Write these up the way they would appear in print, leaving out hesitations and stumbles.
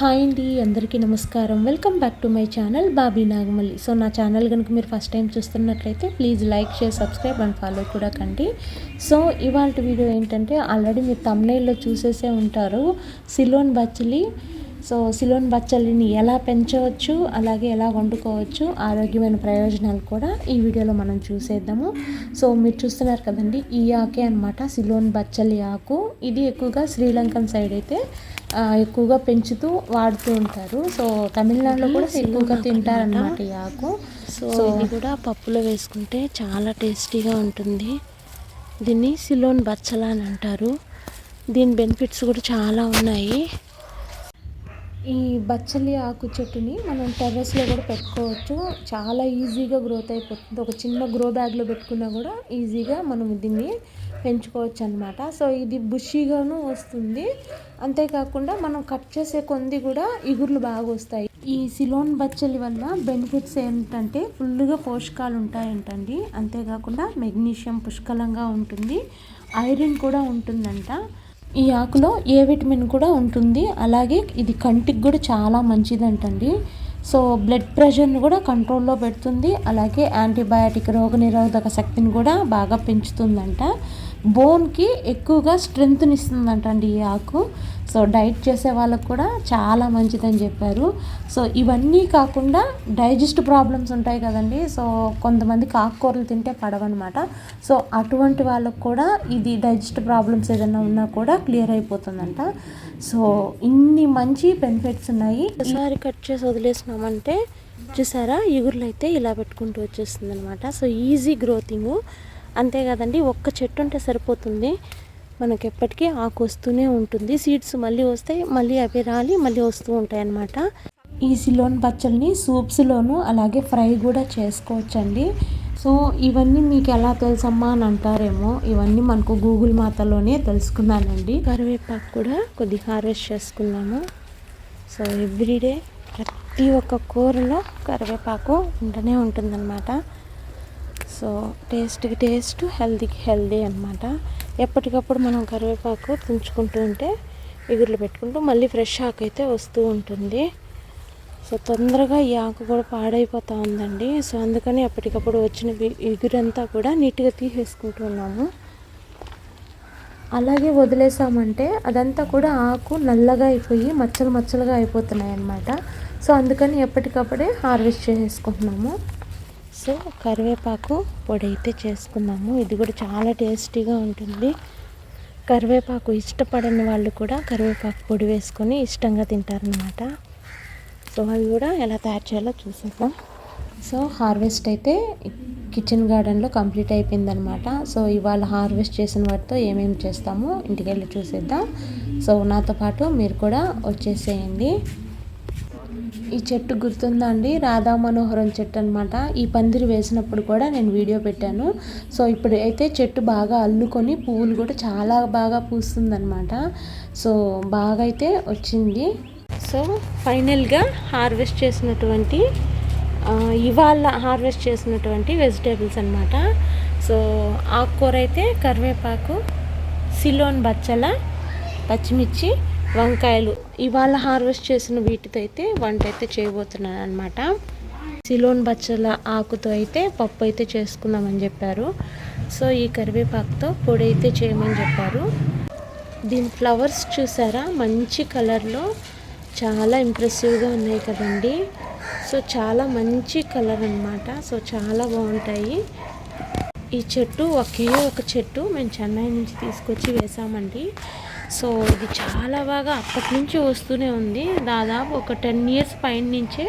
Hi అండి, అందరికీ నమస్కారం. Welcome back to my channel Bobby Nagamalli. So నా ఛానల్ కనుక మీరు ఫస్ట్ టైం చూస్తున్నట్లయితే please like, share, subscribe and follow కూడా కండి. సో ఇవాళ వీడియో ఏంటంటే ఆల్రెడీ మీరు థంబ్నెయిల్లో చూసేసే ఉంటారు, సిలోన్ బచ్చలి. సో సిలోన్ బచ్చలిని ఎలా పెంచవచ్చు, అలాగే ఎలా వండుకోవచ్చు, ఆరోగ్యమైన ప్రయోజనాలు కూడా ఈ వీడియోలో మనం చూసేద్దాము. సో మీరు చూస్తున్నారు కదండి, ఈ ఆకే అనమాట సిలోన్ బచ్చలి ఆకు. ఇది ఎక్కువగా శ్రీలంకన్ సైడ్ అయితే ఎక్కువగా పెంచుతూ వాడుతూ ఉంటారు. సో తమిళనాడులో కూడా ఎక్కువగా తింటారనమాట ఈ ఆకు. సో ఇది కూడా పప్పులో వేసుకుంటే చాలా టేస్టీగా ఉంటుంది. దీన్ని సిలోన్ బచ్చల అని అంటారు. దీని బెనిఫిట్స్ కూడా చాలా ఉన్నాయి. ఈ బచ్చలి ఆకు చెట్టుని మనం టెర్రస్లో కూడా పెట్టుకోవచ్చు. చాలా ఈజీగా గ్రోత్ అయిపోతుంది. ఒక చిన్న గ్రో బ్యాగ్లో పెట్టుకున్నా కూడా ఈజీగా మనం దీన్ని పెంచుకోవచ్చు అనమాట. సో ఇది బుషీగాను వస్తుంది. అంతేకాకుండా మనం కట్ చేసే కొంది కూడా ఇగుర్లు బాగా వస్తాయి. ఈ సిలోన్ బచ్చలి వల్ల బెనిఫిట్స్ ఏంటంటే ఫుల్గా పోషకాలు ఉంటాయంటండి. అంతేకాకుండా మెగ్నీషియం పుష్కలంగా ఉంటుంది, ఐరన్ కూడా ఉంటుందంట. ఈ ఆకులో ఏ విటమిన్ కూడా ఉంటుంది. అలాగే ఇది కంటికి కూడా చాలా మంచిదంటండి. సో బ్లడ్ ప్రెషర్ని కూడా కంట్రోల్లో పెడుతుంది. అలాగే యాంటీబయాటిక్ రోగనిరోధక శక్తిని కూడా బాగా పెంచుతుందంట. బోన్కి ఎక్కువగా స్ట్రెంగ్త్ని ఇస్తుందంటండి ఈ ఆకు. సో డైట్ చేసే వాళ్ళకు కూడా చాలా మంచిదని చెప్పారు. సో ఇవన్నీ కాకుండా డైజెస్ట్ ప్రాబ్లమ్స్ ఉంటాయి కదండి. సో కొంతమందికి ఆకుకూరలు తింటే పడవన్నమాట. సో అటువంటి వాళ్ళకు కూడా ఇది డైజెస్ట్ ప్రాబ్లమ్స్ ఏదైనా ఉన్నా కూడా క్లియర్ అయిపోతుందంట. సో ఇన్ని మంచి బెనిఫిట్స్ ఉన్నాయి. ఒకసారి కట్ చేసి వదిలేసినామంటే చూసారా, ఇగుర్లు అయితే ఇలా పెట్టుకుంటూ వచ్చేస్తుంది అనమాట. సో ఈజీ గ్రోతింగ్. అంతే కదండి, ఒక్క చెట్టు ఉంటే సరిపోతుంది. మనకి ఎప్పటికీ ఆకు వస్తూనే ఉంటుంది. సీడ్స్ మళ్ళీ వస్తాయి, మళ్ళీ అవి రాలి మళ్ళీ వస్తూ ఉంటాయి అన్నమాట. ఈ సిలోన్ బచ్చల్ని సూప్స్లోను అలాగే ఫ్రై కూడా చేసుకోవచ్చండి. సో ఇవన్నీ మీకు ఎలా తెలుసమ్మా అని అంటారేమో, ఇవన్నీ మనకు గూగుల్ మాతలోనే తెలుసుకున్నానండి. కరివేపాకు కూడా కొద్దిగా హార్వెస్ట్ చేసుకున్నాము. సో ఎవ్రీడే ప్రతి ఒక్క కూరలో కరివేపాకు ఉంటూనే ఉంటుందన్నమాట. సో టేస్ట్కి టేస్ట్, హెల్తీకి హెల్తీ అనమాట. ఎప్పటికప్పుడు మనం కరివేపాకు తుంచుకుంటూ ఉంటే ఎగురులు పెట్టుకుంటూ మళ్ళీ ఫ్రెష్ ఆకు అయితే వస్తూ ఉంటుంది. సో తొందరగా ఈ ఆకు కూడా పాడైపోతూ ఉందండి. సో అందుకని ఎప్పటికప్పుడు వచ్చిన ఎగురంతా కూడా నీట్గా తీసేసుకుంటూ ఉన్నాము. అలాగే వదిలేసామంటే అదంతా కూడా ఆకు నల్లగా అయిపోయి మచ్చలు మచ్చలుగా అయిపోతున్నాయి అన్నమాట. సో అందుకని ఎప్పటికప్పుడే హార్వెస్ట్ చేసుకుంటున్నాము. సో కరివేపాకు పొడి అయితే చేసుకున్నాము. ఇది కూడా చాలా టేస్టీగా ఉంటుంది. కరివేపాకు ఇష్టపడని వాళ్ళు కూడా కరివేపాకు పొడి వేసుకొని ఇష్టంగా తింటారనమాట. సో అవి కూడా ఎలా తయారు చేయాలో చూసేద్దాం. సో హార్వెస్ట్ అయితే కిచెన్ గార్డెన్లో కంప్లీట్ అయిపోయిందనమాట. సో ఇవాళ హార్వెస్ట్ చేసిన వాటితో ఏమేమి చేస్తామో ఇంటికి వెళ్ళి చూసేద్దాం. సో నాతో పాటు మీరు కూడా వచ్చేసేయండి. ఈ చెట్టు గుర్తుందా అండి, రాధా మనోహరం చెట్టు అనమాట. ఈ పందిరి వేసినప్పుడు కూడా నేను వీడియో పెట్టాను. సో ఇప్పుడు అయితే చెట్టు బాగా అల్లుకొని పువ్వులు కూడా చాలా బాగా పూస్తుందన్నమాట. సో బాగా అయితే వచ్చింది. సో ఫైనల్గా హార్వెస్ట్ చేసినటువంటి ఇవాళ హార్వెస్ట్ చేసినటువంటి వెజిటేబుల్స్ అనమాట. సో ఆకుకూర అయితే కరివేపాకు, సిలోన్ బచ్చల, పచ్చిమిర్చి, వంకాయలు ఇవాళ హార్వెస్ట్ చేసిన వీటితో అయితే వంట అయితే చేయబోతున్నాను అనమాట. సిలోన్ బచ్చల ఆకుతో అయితే పప్పు అయితే చేసుకుందామని చెప్పారు. సో ఈ కరివేపాకుతో పొడి అయితే చేయమని చెప్పారు. దీని ఫ్లవర్స్ చూసారా, మంచి కలర్లో చాలా ఇంప్రెసివ్గా ఉన్నాయి కదండి. సో చాలా మంచి కలర్ అనమాట. సో చాలా బాగుంటాయి. ఈ చెట్టు ఒకే ఒక చెట్టు మేము చెన్నై నుంచి తీసుకొచ్చి వేసామండి. సో ఇది చాలా బాగా అప్పటి నుంచి వస్తూనే ఉంది. దాదాపు ఒక 10 years పైన నుంచే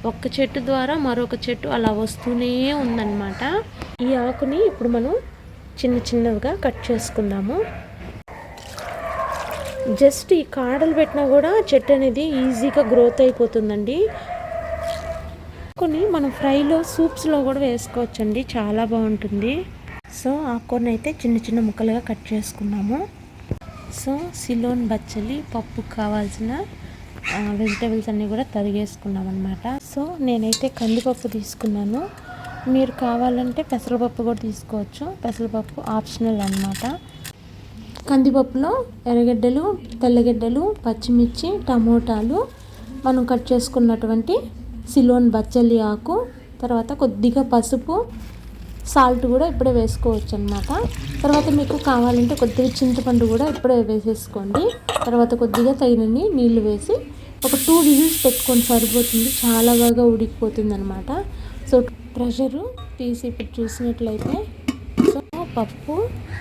ఒక్క చెట్టు ద్వారా మరొక చెట్టు అలా వస్తూనే ఉందన్నమాట. ఈ ఆకుని ఇప్పుడు మనం చిన్న చిన్నవిగా కట్ చేసుకుందాము. జస్ట్ ఈ కాడలు పెట్టినా కూడా చెట్టు అనేది ఈజీగా గ్రోత్ అయిపోతుందండి. కొన్ని మనం ఫ్రైలో, సూప్స్లో కూడా వేసుకోవచ్చండి, చాలా బాగుంటుంది. సో ఆకుకూరని అయితే చిన్న చిన్న ముక్కలుగా కట్ చేసుకున్నాము. సో సిలోన్ బచ్చలి పప్పుకు కావాల్సిన వెజిటేబుల్స్ అన్నీ కూడా తరిగేసుకున్నాం అనమాట. సో నేనైతే కందిపప్పు తీసుకున్నాను. మీరు కావాలంటే పెసరపప్పు కూడా తీసుకోవచ్చు. పెసరపప్పు ఆప్షనల్ అనమాట. కందిపప్పులో ఎర్రగడ్డలు, తెల్లగడ్డలు, పచ్చిమిర్చి, టమోటాలు, మనం కట్ చేసుకున్నటువంటి సిలోన్ బచ్చలి ఆకు, తర్వాత కొద్దిగా పసుపు, సాల్ట్ కూడా ఇప్పుడే వేసుకోవచ్చు అనమాట. తర్వాత మీకు కావాలంటే కొద్దిగా చింతపండు కూడా ఇప్పుడే వేసేసుకోండి. తర్వాత కొద్దిగా తగినన్ని నీళ్లు వేసి ఒక 2 విజిల్స్ పెట్టుకొని సరిపోతుంది. చాలా బాగా ఉడికిపోతుంది అనమాట. సో ప్రెషరు తీసి ఇప్పుడు చూసినట్లయితే సో పప్పు,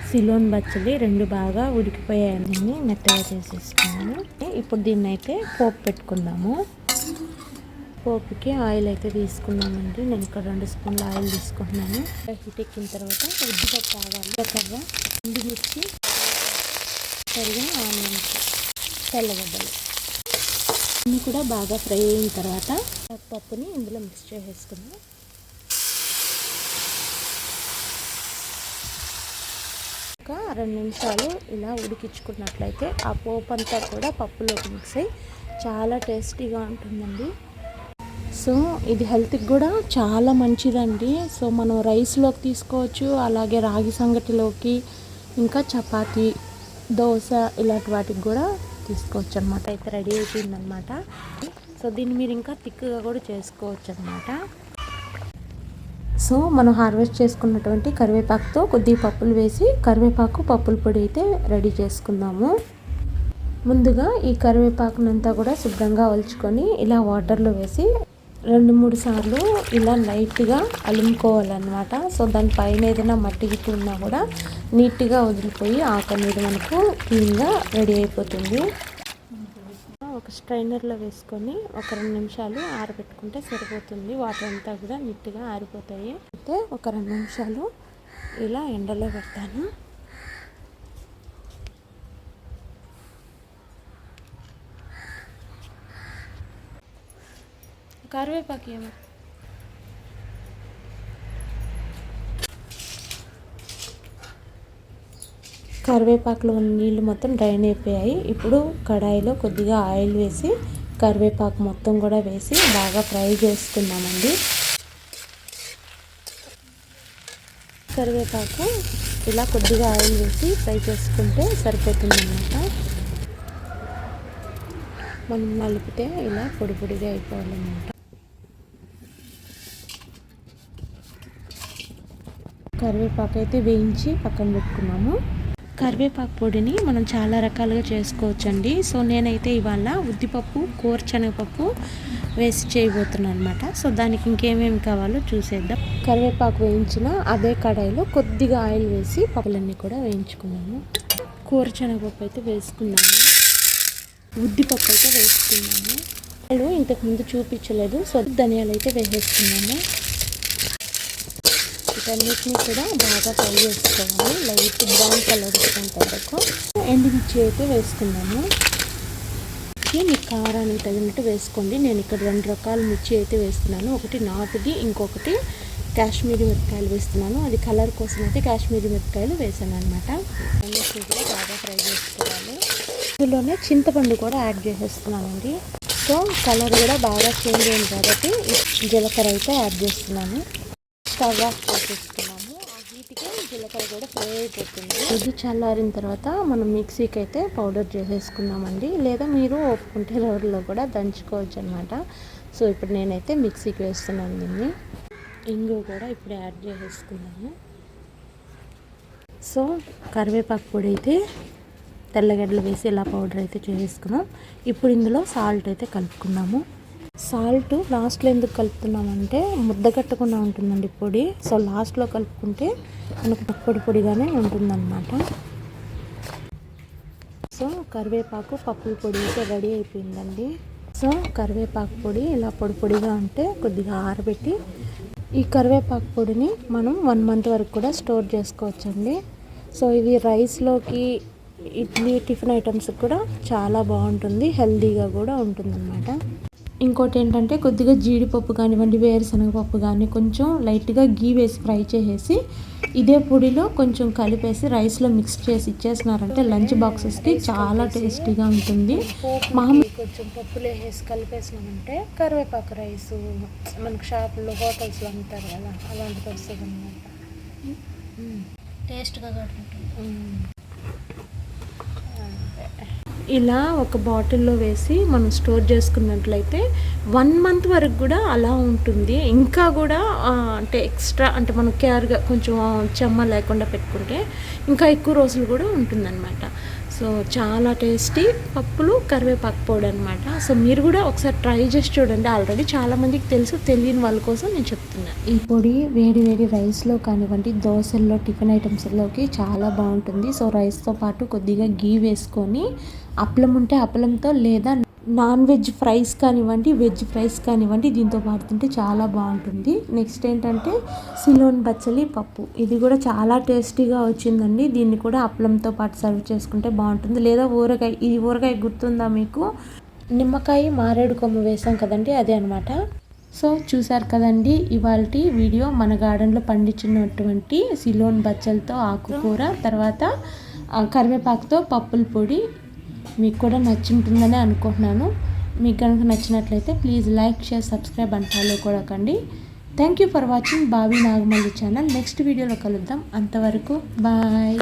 సిలోన్ బచ్చలి 2 బాగా ఉడికిపోయాయని మెత్తగా చేసేసుకున్నాను. ఇప్పుడు దీన్ని అయితే పోపు పెట్టుకుందాము. పోపుకి ఆయిల్ అయితే తీసుకున్నామండి. నేను ఇక్కడ 2 స్పూన్ల ఆయిల్ తీసుకుంటున్నాను. హీట్ ఎక్కిన తర్వాత ఉద్దిపప్పు ఆవాలు, కర్ర, ఎండుమిర్చి, తరిగిన ఆనియన్స్, తెల్లగడ్డలు అన్నీ కూడా బాగా ఫ్రై అయిన తర్వాత పప్పుని ఇందులో మిక్స్ చేసేసుకున్నాం. ఒక 2 నిమిషాలు ఇలా ఉడికించుకున్నట్లయితే ఆ పోపు అంతా కూడా పప్పులోకి మిక్స్ అయ్యి చాలా టేస్టీగా ఉంటుందండి. సో ఇది హెల్త్కి కూడా చాలా మంచిదండి. సో మనం రైస్లోకి తీసుకోవచ్చు, అలాగే రాగి సంగటిలోకి, ఇంకా చపాతీ, దోశ ఇలాంటి వాటికి కూడా తీసుకోవచ్చు అనమాట. అయితే రెడీ అయిపోయిందనమాట. సో దీన్ని మీరు ఇంకా థిక్గా కూడా చేసుకోవచ్చు అనమాట. సో మనం హార్వెస్ట్ చేసుకున్నటువంటి కరివేపాకుతో కొద్దిగా పప్పులు వేసి కరివేపాకు పప్పుల పొడి అయితే రెడీ చేసుకుందాము. ముందుగా ఈ కరివేపాకునంతా కూడా శుభ్రంగా ఒలుచుకొని ఇలా వాటర్లో వేసి 2-3 సార్లు ఇలా లైట్గా అలుముకోవాలన్నమాట. సో దానిపైన ఏదైనా మట్టి గిట్టి ఉన్నా కూడా నీట్గా వదిలిపోయి ఆకు అనేది మనకు క్లీన్గా రెడీ అయిపోతుంది. ఒక స్ట్రైనర్లో వేసుకొని ఒక 2 నిమిషాలు ఆరబెట్టుకుంటే సరిపోతుంది. వాటర్ అంతా కూడా నీట్గా ఆరిపోతాయి. అయితే ఒక 2 నిమిషాలు ఇలా ఎండలో పెడతాను. కరివేపాకు ఏమో కరివేపాకులో ఉన్న నీళ్ళు మొత్తం డ్రైన్ అయిపోయాయి. ఇప్పుడు కడాయిలో కొద్దిగా ఆయిల్ వేసి కరివేపాకు మొత్తం కూడా వేసి బాగా ఫ్రై చేసుకుందామండి. కరివేపాకు ఇలా కొద్దిగా ఆయిల్ వేసి ఫ్రై చేసుకుంటే సరిపోతుందన్నమాట. మనం నలిపితే ఇలా పొడి పొడిగా అయిపోవాలన్నమాట. కరివేపాకు అయితే వేయించి పక్కన పెట్టుకున్నాము. కరివేపాకు పొడిని మనం చాలా రకాలుగా చేసుకోవచ్చండి. సో నేనైతే ఇవాళ ఉద్దిపప్పు, కోరుశనగపప్పు వేసి చేయబోతున్నాను అనమాట. సో దానికి ఇంకేమేమి కావాలో చూసేద్దాం. కరివేపాకు వేయించిన అదే కడాయిలో కొద్దిగా ఆయిల్ వేసి పప్పులన్నీ కూడా వేయించుకున్నాము. కోరుశనగపప్పు అయితే వేసుకున్నాము, ఉద్దిపప్పు అయితే వేసుకున్నాము. వాళ్ళు ఇంతకుముందు చూపించలేదు. సో ధనియాలు అయితే వేసేసుకున్నాము. వీటన్నిటిని కూడా బాగా ఫ్రై చేసుకోవాలి. లైట్ బ్రౌన్ కలర్ వచ్చేంత వరకు. ఎండుమిర్చి అయితే వేసుకున్నాము. మీ కారానికి తగినట్టు వేసుకోండి. నేను ఇక్కడ 2 రకాల మిర్చి అయితే వేస్తున్నాను. ఒకటి నాటుది, ఇంకొకటి కాశ్మీరీ మిరపకాయలు వేస్తున్నాను. అది కలర్ కోసం అయితే కాశ్మీరీ మిరపకాయలు వేసాను అనమాట. అన్నిటిని కూడా బాగా ఫ్రై చేసుకోవాలి. ఇందులోనే చింతపండు కూడా యాడ్ చేసేస్తున్నానండి. సో కలర్ కూడా బాగా చేంజ్ అయింది కాబట్టి జీలకర్ర అయితే యాడ్ చేస్తున్నాను. స్టవ్ ఆఫ్ చేసేసుకున్నాము. ఆ హీట్కి జీలకర్ర కూడా ఫ్రై అయిపోతుంది. ఇది చల్లారిన తర్వాత మనం మిక్సీకి అయితే పౌడర్ చేసేసుకున్నామండి. లేదా మీరు ఒప్పుకుంటే రోడ్లో కూడా దంచుకోవచ్చు అనమాట. సో ఇప్పుడు నేనైతే మిక్సీకి వేస్తున్నాను దీన్ని. ఇంగు కూడా ఇప్పుడు యాడ్ చేసేసుకున్నాము. సో కరివేపాకు పొడి అయితే తెల్లగడ్డలు వేసి ఇలా పౌడర్ అయితే చేసేసుకున్నాం. ఇప్పుడు ఇందులో సాల్ట్ అయితే కలుపుకున్నాము. సాల్ట్ లాస్ట్లో ఎందుకు కలుపుతున్నామంటే ముద్ద కట్టకుండా ఉంటుందండి పొడి. సో లాస్ట్లో కలుపుకుంటే మనకు పొడి పొడిగానే ఉంటుందన్నమాట. సో కరివేపాకు పప్పుల పొడి అయితే రెడీ అయిపోయిందండి. సో కరివేపాకు పొడి ఇలా పొడి పొడిగా ఉంటే కొద్దిగా ఆరబెట్టి ఈ కరివేపాకు పొడిని మనం 1 మంత్ వరకు కూడా స్టోర్ చేసుకోవచ్చండి. సో ఇది రైస్లోకి, ఇడ్లీ, టిఫిన్ ఐటమ్స్కి కూడా చాలా బాగుంటుంది. హెల్తీగా కూడా ఉంటుందన్నమాట. ఇంకోటి ఏంటంటే కొద్దిగా జీడిపప్పు కానివ్వండి, వేరుశనగపప్పు కానీ కొంచెం లైట్గా గీ వేసి ఫ్రై చేసేసి ఇదే పొడిలో కొంచెం కలిపేసి రైస్లో మిక్స్ చేసి ఇచ్చేసినారంటే లంచ్ బాక్సెస్కి చాలా టేస్టీగా ఉంటుంది. మామూలు కొంచెం పప్పులు వేసి కలిపేసినామంటే కరివేపాకు రైస్ మనకు షాపుల్లో, హోటల్స్లో అమ్ముతారు కదా, అలాంటిది వస్తుంది అన్నమాట. టేస్ట్గా ఉంటుంది. ఇలా ఒక బాటిల్లో వేసి మనం స్టోర్ చేసుకున్నట్లయితే 1 మంత్ వరకు కూడా అలా ఉంటుంది. ఇంకా కూడా అంటే ఎక్స్ట్రా అంటే మనం కేర్గా కొంచెం చెమ్మ లేకుండా పెట్టుకుంటే ఇంకా ఎక్కువ రోజులు కూడా ఉంటుందన్నమాట. సో చాలా టేస్టీ పప్పులు కరివేపాకు పొడి అనమాట. సో మీరు కూడా ఒకసారి ట్రై చేసి చూడండి. ఆల్రెడీ చాలామందికి తెలుసు, తెలియని వాళ్ళ కోసం నేను చెప్తున్నాను. ఈ పొడి వేడి వేడి రైస్లో కానివ్వండి, దోశల్లో, టిఫిన్ ఐటమ్స్లోకి చాలా బాగుంటుంది. సో రైస్తో పాటు కొద్దిగా గీ వేసుకొని అప్పలం ఉంటే అప్పలంతో, లేదా నాన్ వెజ్ ఫ్రైస్ కానివ్వండి, వెజ్ ఫ్రైస్ కానివ్వండి, దీంతో పాడుతుంటే చాలా బాగుంటుంది. నెక్స్ట్ ఏంటంటే సిలోన్ బచ్చలి పప్పు, ఇది కూడా చాలా టేస్టీగా వచ్చిందండి. దీన్ని కూడా అప్పలంతో పాటు సర్వ్ చేసుకుంటే బాగుంటుంది. లేదా ఊరగాయ, ఈ ఊరగాయ గుర్తుందా మీకు? నిమ్మకాయ మారేడు కొమ్ము వేసాం కదండి, అదే అనమాట. సో చూసారు కదండి ఇవాల్టి వీడియో. మన గార్డెన్లో పండించినటువంటి సిలోన్ బచ్చలతో ఆకుకూర, తర్వాత కరివేపాకుతో పప్పుల పొడి మీకు కూడా నచ్చుంటుందని అనుకుంటున్నాను. మీకు కనుక నచ్చినట్లయితే please like, share, subscribe and follow కూడా కండి. Thank you for watching Bobby Nagamalli channel. Next వీడియోలో కలుద్దాం. అంతవరకు బాయ్.